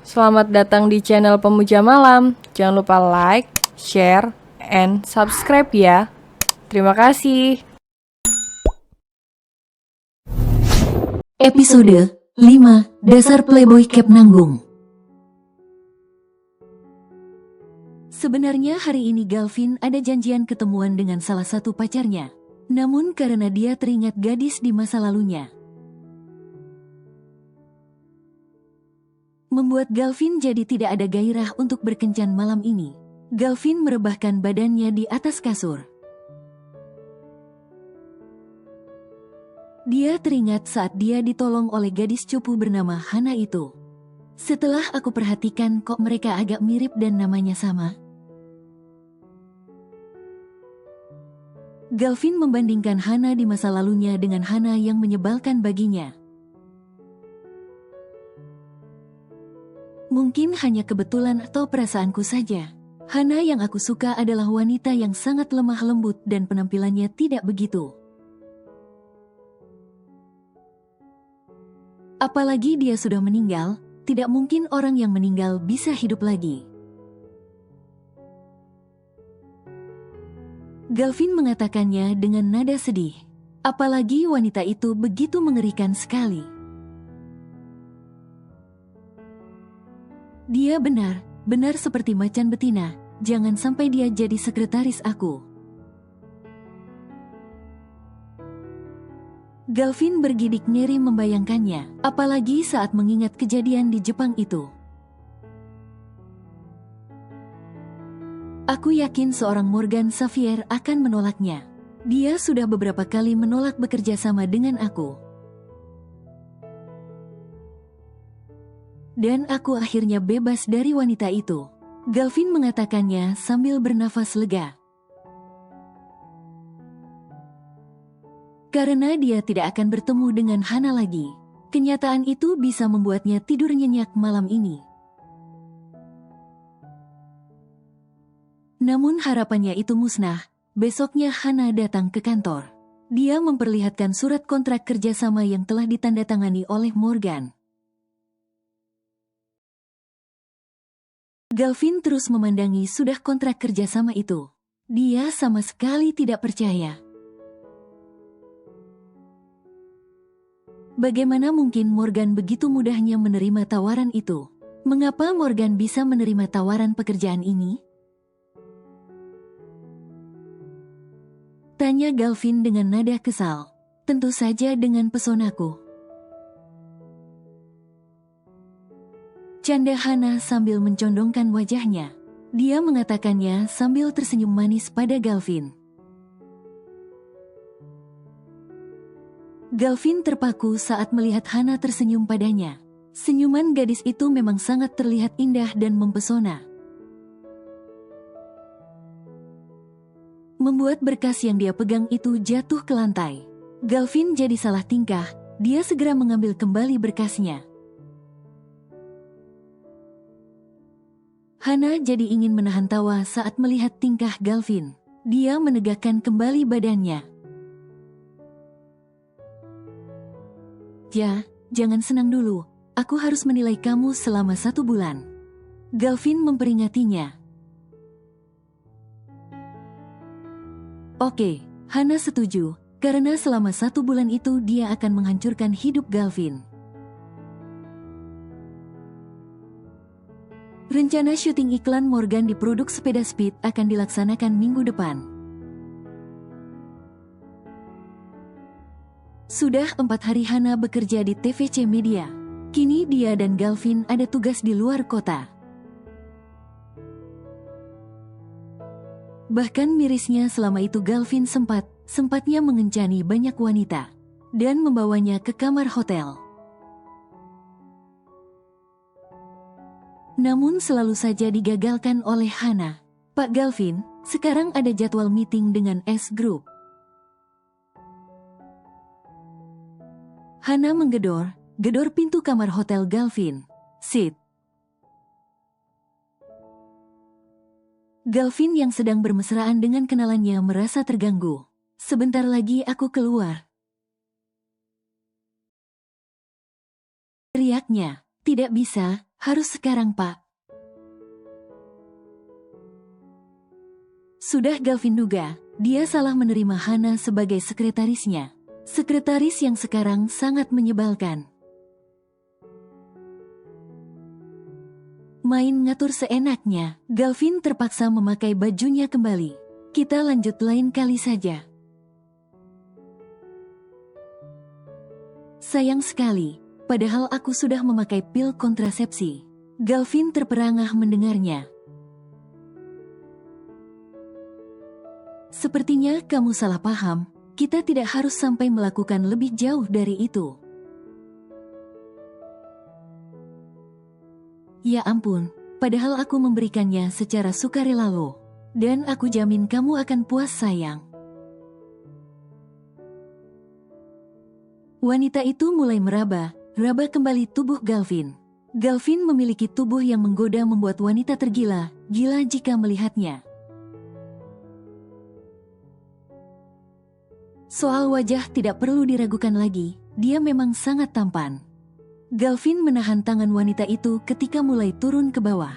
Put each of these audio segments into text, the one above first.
Selamat datang di channel Pemuja Malam. Jangan lupa like, share, and subscribe ya. Terima kasih. Episode 5 Dasar Playboy Cap Nanggung. Sebenarnya hari ini Galvin ada janjian ketemuan dengan salah satu pacarnya. Namun karena dia teringat gadis di masa lalunya, membuat Galvin jadi tidak ada gairah untuk berkencan malam ini. Galvin merebahkan badannya di atas kasur. Dia teringat saat dia ditolong oleh gadis cupu bernama Hana itu. Setelah aku perhatikan kok mereka agak mirip dan namanya sama. Galvin membandingkan Hana di masa lalunya dengan Hana yang menyebalkan baginya. Mungkin hanya kebetulan atau perasaanku saja. Hana yang aku suka adalah wanita yang sangat lemah lembut dan penampilannya tidak begitu. Apalagi dia sudah meninggal, tidak mungkin orang yang meninggal bisa hidup lagi. Galvin mengatakannya dengan nada sedih. Apalagi wanita itu begitu mengerikan sekali. Dia benar seperti macan betina. Jangan sampai dia jadi sekretaris aku. Galvin bergidik ngeri membayangkannya, apalagi saat mengingat kejadian di Jepang itu. Aku yakin seorang Morgan Xavier akan menolaknya. Dia sudah beberapa kali menolak bekerja sama dengan aku. Dan aku akhirnya bebas dari wanita itu. Galvin mengatakannya sambil bernafas lega. Karena dia tidak akan bertemu dengan Hana lagi. Kenyataan itu bisa membuatnya tidur nyenyak malam ini. Namun harapannya itu musnah. Besoknya Hana datang ke kantor. Dia memperlihatkan surat kontrak kerjasama yang telah ditandatangani oleh Morgan. Galvin terus memandangi sudah kontrak kerjasama itu. Dia sama sekali tidak percaya. Bagaimana mungkin Morgan begitu mudahnya menerima tawaran itu? Mengapa Morgan bisa menerima tawaran pekerjaan ini? Tanya Galvin dengan nada kesal. Tentu saja dengan pesonaku. Canda Hana sambil mencondongkan wajahnya. Dia mengatakannya sambil tersenyum manis pada Galvin. Galvin terpaku saat melihat Hana tersenyum padanya. Senyuman gadis itu memang sangat terlihat indah dan mempesona. Membuat berkas yang dia pegang itu jatuh ke lantai. Galvin jadi salah tingkah, dia segera mengambil kembali berkasnya. Hana jadi ingin menahan tawa saat melihat tingkah Galvin. Dia menegakkan kembali badannya. Ya, jangan senang dulu. Aku harus menilai kamu selama 1 bulan. Galvin memperingatinya. Oke, Hana setuju, karena selama 1 bulan itu dia akan menghancurkan hidup Galvin. Rencana syuting iklan Morgan di produk sepeda Speed akan dilaksanakan minggu depan. Sudah 4 hari Hana bekerja di TVC Media. Kini dia dan Galvin ada tugas di luar kota. Bahkan mirisnya selama itu Galvin sempatnya mengencani banyak wanita dan membawanya ke kamar hotel. Namun selalu saja digagalkan oleh Hana. Pak Galvin, sekarang ada jadwal meeting dengan S Group. Hana menggedor pintu kamar hotel Galvin. Sit. Galvin yang sedang bermesraan dengan kenalannya merasa terganggu. Sebentar lagi aku keluar. Teriaknya, tidak bisa, Harus sekarang, Pak. Sudah Galvin duga, dia salah menerima Hana sebagai sekretarisnya. Sekretaris yang sekarang sangat menyebalkan. Main ngatur seenaknya, Galvin terpaksa memakai bajunya kembali. Kita lanjut lain kali saja. Sayang sekali, padahal aku sudah memakai pil kontrasepsi. Galvin terperangah mendengarnya. Sepertinya kamu salah paham, kita tidak harus sampai melakukan lebih jauh dari itu. Ya ampun, padahal aku memberikannya secara sukarela loh. Dan aku jamin kamu akan puas sayang. Wanita itu mulai meraba kembali tubuh Galvin. Galvin memiliki tubuh yang menggoda membuat wanita gila jika melihatnya. Soal wajah tidak perlu diragukan lagi, dia memang sangat tampan. Galvin menahan tangan wanita itu ketika mulai turun ke bawah.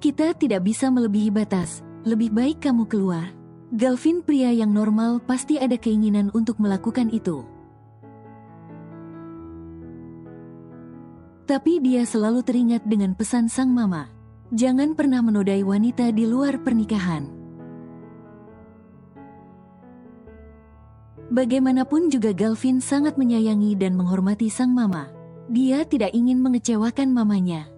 Kita tidak bisa melebihi batas, lebih baik kamu keluar. Galvin pria yang normal pasti ada keinginan untuk melakukan itu. Tapi dia selalu teringat dengan pesan sang mama. Jangan pernah menodai wanita di luar pernikahan. Bagaimanapun juga Galvin sangat menyayangi dan menghormati sang mama. Dia tidak ingin mengecewakan mamanya.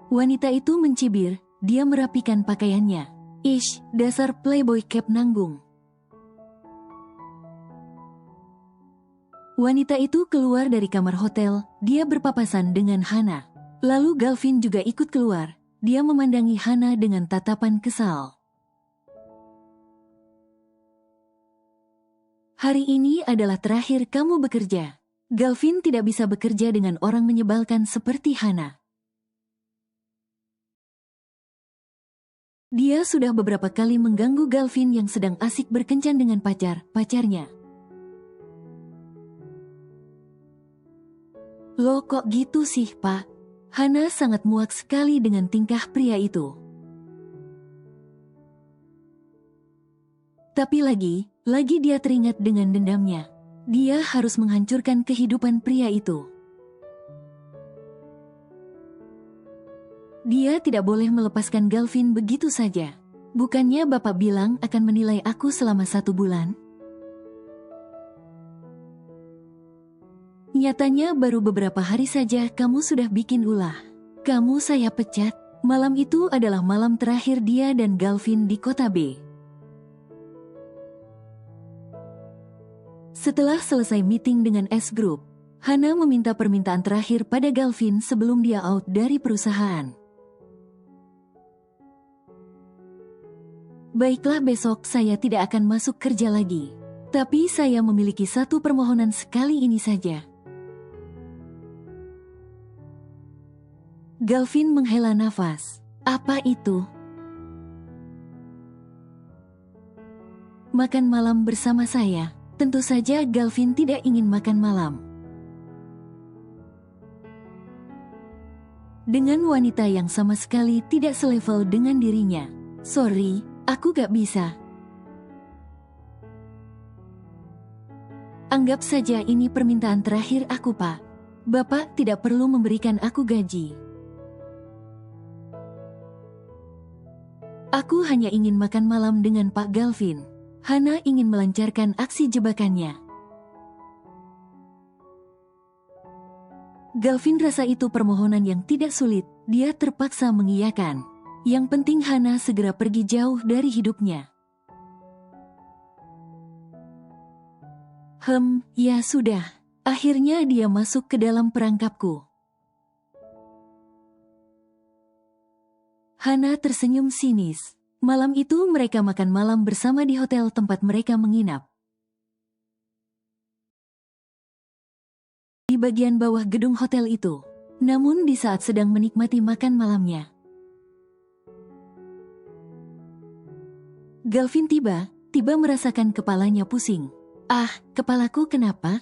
Wanita itu mencibir, dia merapikan pakaiannya. Ish, dasar playboy cap nanggung. Wanita itu keluar dari kamar hotel, dia berpapasan dengan Hana. Lalu Galvin juga ikut keluar, dia memandangi Hana dengan tatapan kesal. Hari ini adalah terakhir kamu bekerja. Galvin tidak bisa bekerja dengan orang menyebalkan seperti Hana. Dia sudah beberapa kali mengganggu Galvin yang sedang asik berkencan dengan pacarnya. Loh kok gitu sih, Pak? Hana sangat muak sekali dengan tingkah pria itu. Tapi lagi dia teringat dengan dendamnya. Dia harus menghancurkan kehidupan pria itu. Dia tidak boleh melepaskan Galvin begitu saja. Bukannya Bapak bilang akan menilai aku selama 1 bulan? Nyatanya baru beberapa hari saja kamu sudah bikin ulah. Kamu saya pecat. Malam itu adalah malam terakhir dia dan Galvin di kota B. Setelah selesai meeting dengan S Group, Hana meminta permintaan terakhir pada Galvin sebelum dia out dari perusahaan. Baiklah, besok saya tidak akan masuk kerja lagi. Tapi saya memiliki satu permohonan sekali ini saja. Galvin menghela nafas. Apa itu? Makan malam bersama saya. Tentu saja Galvin tidak ingin makan malam dengan wanita yang sama sekali tidak selevel dengan dirinya. Sorry, aku gak bisa. Anggap saja ini permintaan terakhir aku, Pak. Bapak tidak perlu memberikan aku gaji. Aku hanya ingin makan malam dengan Pak Galvin. Hana ingin melancarkan aksi jebakannya. Galvin rasa itu permohonan yang tidak sulit, dia terpaksa mengiyakan. Yang penting Hana segera pergi jauh dari hidupnya. Ya sudah. Akhirnya dia masuk ke dalam perangkapku. Hana tersenyum sinis. Malam itu mereka makan malam bersama di hotel tempat mereka menginap. Di bagian bawah gedung hotel itu. Namun di saat sedang menikmati makan malamnya, Galvin tiba merasakan kepalanya pusing. Ah, kepalaku kenapa?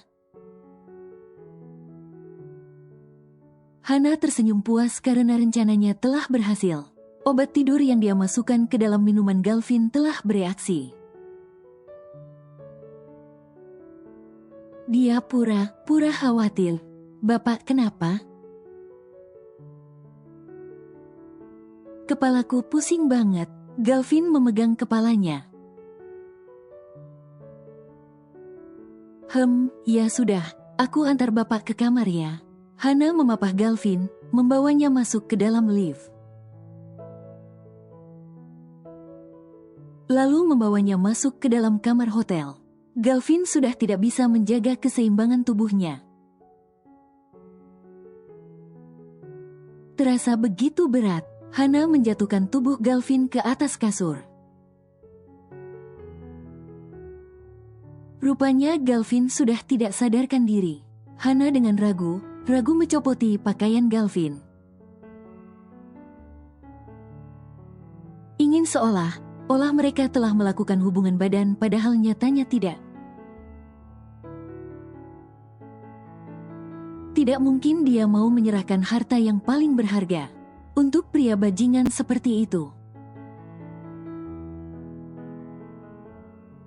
Hana tersenyum puas karena rencananya telah berhasil. Obat tidur yang dia masukkan ke dalam minuman Galvin telah bereaksi. Dia pura-pura khawatir. Bapak kenapa? Kepalaku pusing banget. Galvin memegang kepalanya. Ya sudah, aku antar bapak ke kamar ya. Hana memapah Galvin, membawanya masuk ke dalam lift. Lalu membawanya masuk ke dalam kamar hotel. Galvin sudah tidak bisa menjaga keseimbangan tubuhnya. Terasa begitu berat, Hana menjatuhkan tubuh Galvin ke atas kasur. Rupanya Galvin sudah tidak sadarkan diri. Hana dengan ragu mencopoti pakaian Galvin. Ingin seolah mereka telah melakukan hubungan badan padahal nyatanya tidak. Tidak mungkin dia mau menyerahkan harta yang paling berharga untuk pria bajingan seperti itu.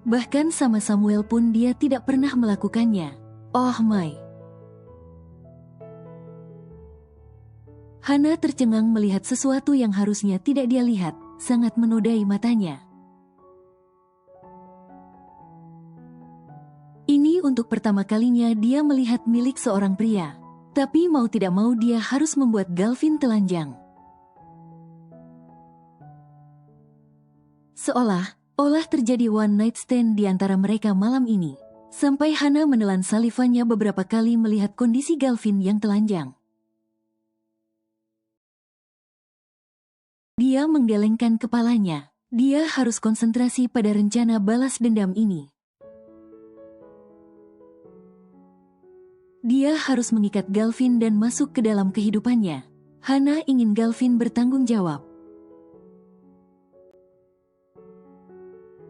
Bahkan sama Samuel pun dia tidak pernah melakukannya. Oh my. Hana tercengang melihat sesuatu yang harusnya tidak dia lihat, sangat menodai matanya. Ini untuk pertama kalinya dia melihat milik seorang pria. Tapi mau tidak mau dia harus membuat Galvin telanjang. Seolah terjadi one night stand di antara mereka malam ini. Sampai Hana menelan salivannya beberapa kali melihat kondisi Galvin yang telanjang. Dia menggelengkan kepalanya. Dia harus konsentrasi pada rencana balas dendam ini. Dia harus mengikat Galvin dan masuk ke dalam kehidupannya. Hana ingin Galvin bertanggung jawab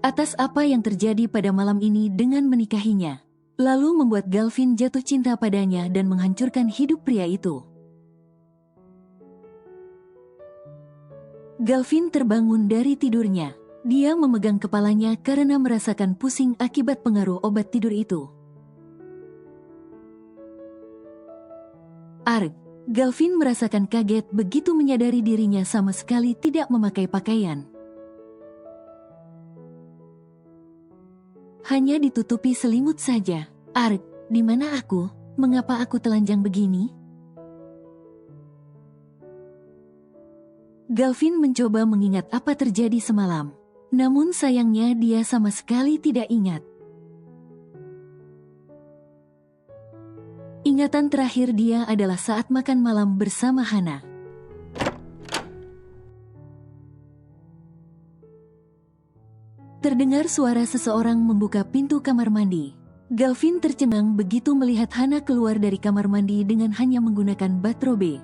atas apa yang terjadi pada malam ini dengan menikahinya. Lalu membuat Galvin jatuh cinta padanya dan menghancurkan hidup pria itu. Galvin terbangun dari tidurnya. Dia memegang kepalanya karena merasakan pusing akibat pengaruh obat tidur itu. Arg, Galvin merasakan kaget begitu menyadari dirinya sama sekali tidak memakai pakaian. Hanya ditutupi selimut saja. Arg, di mana aku? Mengapa aku telanjang begini? Galvin mencoba mengingat apa terjadi semalam. Namun sayangnya dia sama sekali tidak ingat. Ingatan terakhir dia adalah saat makan malam bersama Hana. Terdengar suara seseorang membuka pintu kamar mandi. Galvin tercengang begitu melihat Hana keluar dari kamar mandi dengan hanya menggunakan bathrobe.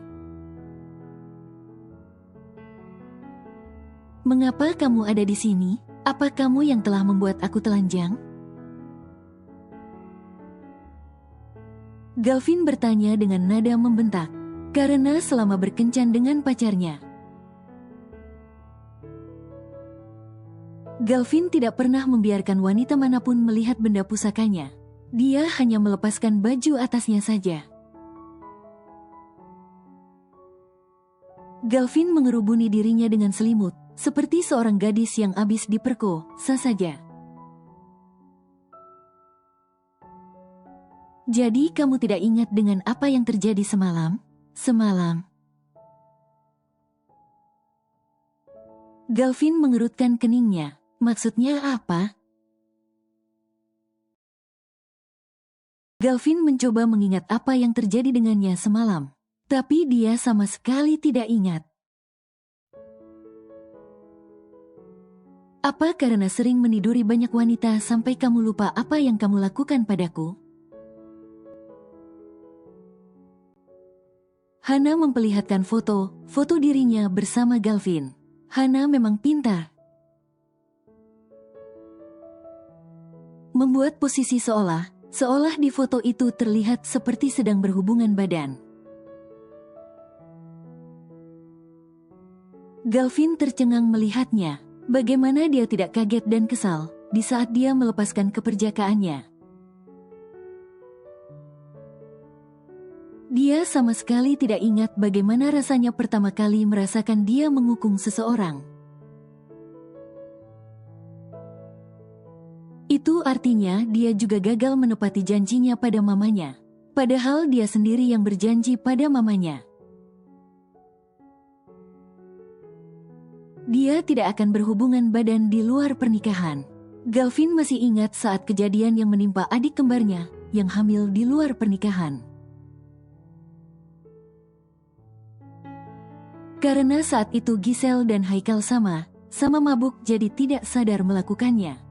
Mengapa kamu ada di sini? Apa kamu yang telah membuat aku telanjang? Galvin bertanya dengan nada membentak, karena selama berkencan dengan pacarnya, Galvin tidak pernah membiarkan wanita manapun melihat benda pusakanya. Dia hanya melepaskan baju atasnya saja. Galvin mengerubuni dirinya dengan selimut, seperti seorang gadis yang habis diperkosa saja. Jadi kamu tidak ingat dengan apa yang terjadi semalam? Semalam. Galvin mengerutkan keningnya. Maksudnya apa? Galvin mencoba mengingat apa yang terjadi dengannya semalam. Tapi dia sama sekali tidak ingat. Apa karena sering meniduri banyak wanita sampai kamu lupa apa yang kamu lakukan padaku? Hana memperlihatkan foto dirinya bersama Galvin. Hana memang pintar. membuat posisi seolah di foto itu terlihat seperti sedang berhubungan badan. Galvin tercengang melihatnya. Bagaimana dia tidak kaget dan kesal di saat dia melepaskan keperjakaannya. Dia sama sekali tidak ingat bagaimana rasanya pertama kali merasakan dia mengukung seseorang. Itu artinya dia juga gagal menepati janjinya pada mamanya. Padahal dia sendiri yang berjanji pada mamanya. Dia tidak akan berhubungan badan di luar pernikahan. Galvin masih ingat saat kejadian yang menimpa adik kembarnya yang hamil di luar pernikahan. Karena saat itu Giselle dan Haikal sama mabuk jadi tidak sadar melakukannya.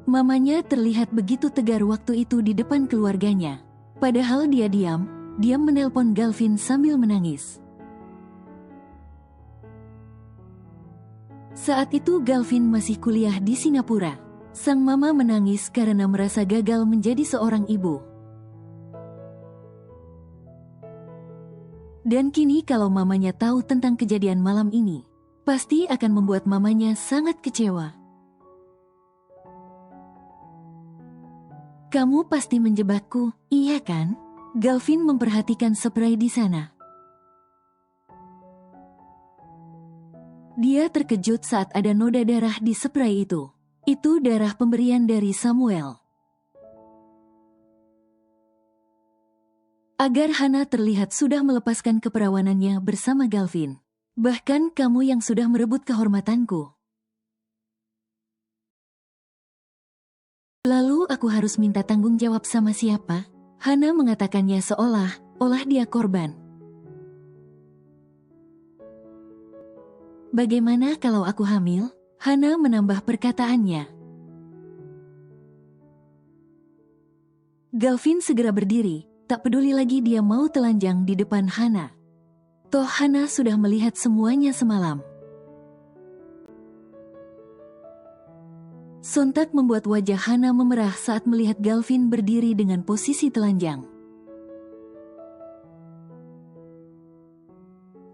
Mamanya terlihat begitu tegar waktu itu di depan keluarganya. Padahal dia diam menelpon Galvin sambil menangis. Saat itu Galvin masih kuliah di Singapura. Sang mama menangis karena merasa gagal menjadi seorang ibu. Dan kini kalau mamanya tahu tentang kejadian malam ini, pasti akan membuat mamanya sangat kecewa. Kamu pasti menjebakku, iya kan? Galvin memperhatikan spray di sana. Dia terkejut saat ada noda darah di spray itu. Itu darah pemberian dari Samuel. Agar Hana terlihat sudah melepaskan keperawanannya bersama Galvin. Bahkan kamu yang sudah merebut kehormatanku. Lalu aku harus minta tanggung jawab sama siapa? Hana mengatakannya seolah dia korban. Bagaimana kalau aku hamil? Hana menambah perkataannya. Galvin segera berdiri, tak peduli lagi dia mau telanjang di depan Hana. Toh Hana sudah melihat semuanya semalam. Sontak membuat wajah Hana memerah saat melihat Galvin berdiri dengan posisi telanjang.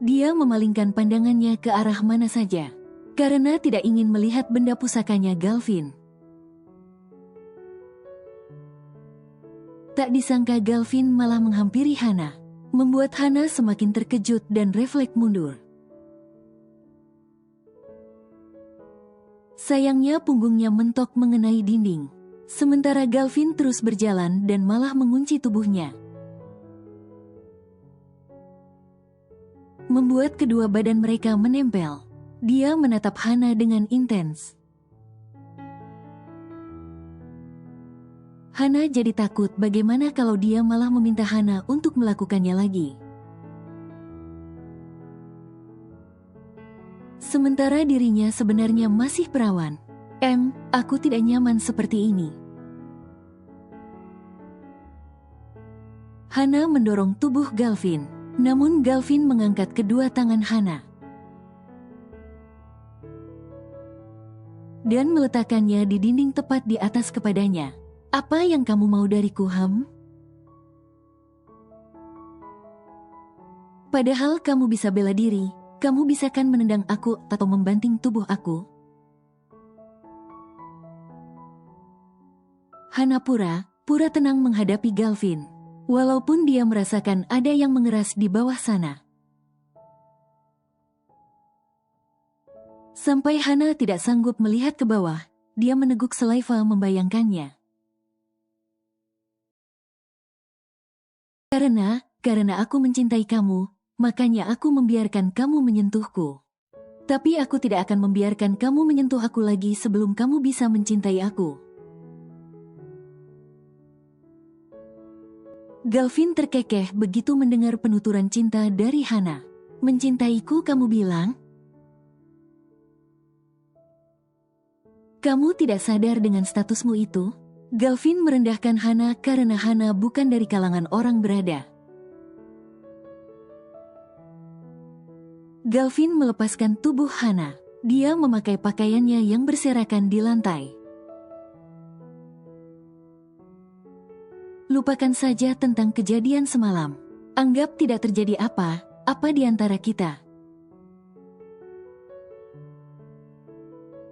Dia memalingkan pandangannya ke arah mana saja, karena tidak ingin melihat benda pusakanya Galvin. Tak disangka Galvin malah menghampiri Hana, membuat Hana semakin terkejut dan refleks mundur. Sayangnya punggungnya mentok mengenai dinding, sementara Galvin terus berjalan dan malah mengunci tubuhnya. Membuat kedua badan mereka menempel. Dia menatap Hana dengan intens. Hana jadi takut bagaimana kalau dia malah meminta Hana untuk melakukannya lagi. Sementara dirinya sebenarnya masih perawan. Aku tidak nyaman seperti ini. Hana mendorong tubuh Galvin, namun Galvin mengangkat kedua tangan Hana dan meletakkannya di dinding tepat di atas kepadanya. Apa yang kamu mau dariku, Ham? Padahal kamu bisa bela diri. Kamu bisa kan menendang aku atau membanting tubuh aku? Hana pura tenang menghadapi Galvin, walaupun dia merasakan ada yang mengeras di bawah sana. Sampai Hana tidak sanggup melihat ke bawah, dia meneguk saliva membayangkannya. Karena aku mencintai kamu, makanya aku membiarkan kamu menyentuhku. Tapi aku tidak akan membiarkan kamu menyentuh aku lagi sebelum kamu bisa mencintai aku. Galvin terkekeh begitu mendengar penuturan cinta dari Hana. Mencintaiku kamu bilang? Kamu tidak sadar dengan statusmu itu? Galvin merendahkan Hana karena Hana bukan dari kalangan orang berada. Galvin melepaskan tubuh Hana. Dia memakai pakaiannya yang berserakan di lantai. Lupakan saja tentang kejadian semalam. Anggap tidak terjadi apa-apa di antara kita.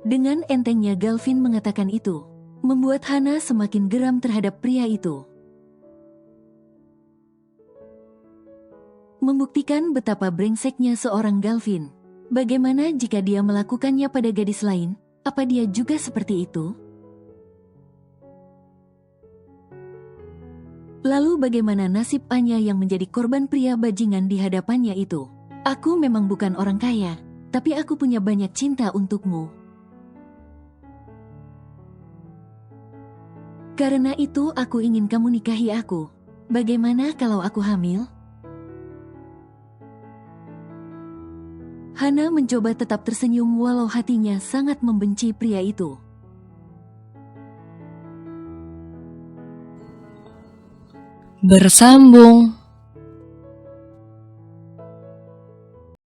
Dengan entengnya Galvin mengatakan itu, membuat Hana semakin geram terhadap pria itu. Membuktikan betapa brengseknya seorang Galvin. Bagaimana jika dia melakukannya pada gadis lain? Apa dia juga seperti itu? Lalu bagaimana nasib Anya yang menjadi korban pria bajingan di hadapannya itu? Aku memang bukan orang kaya, tapi aku punya banyak cinta untukmu. Karena itu aku ingin kamu nikahi aku. Bagaimana kalau aku hamil? Hana mencoba tetap tersenyum walau hatinya sangat membenci pria itu. Bersambung.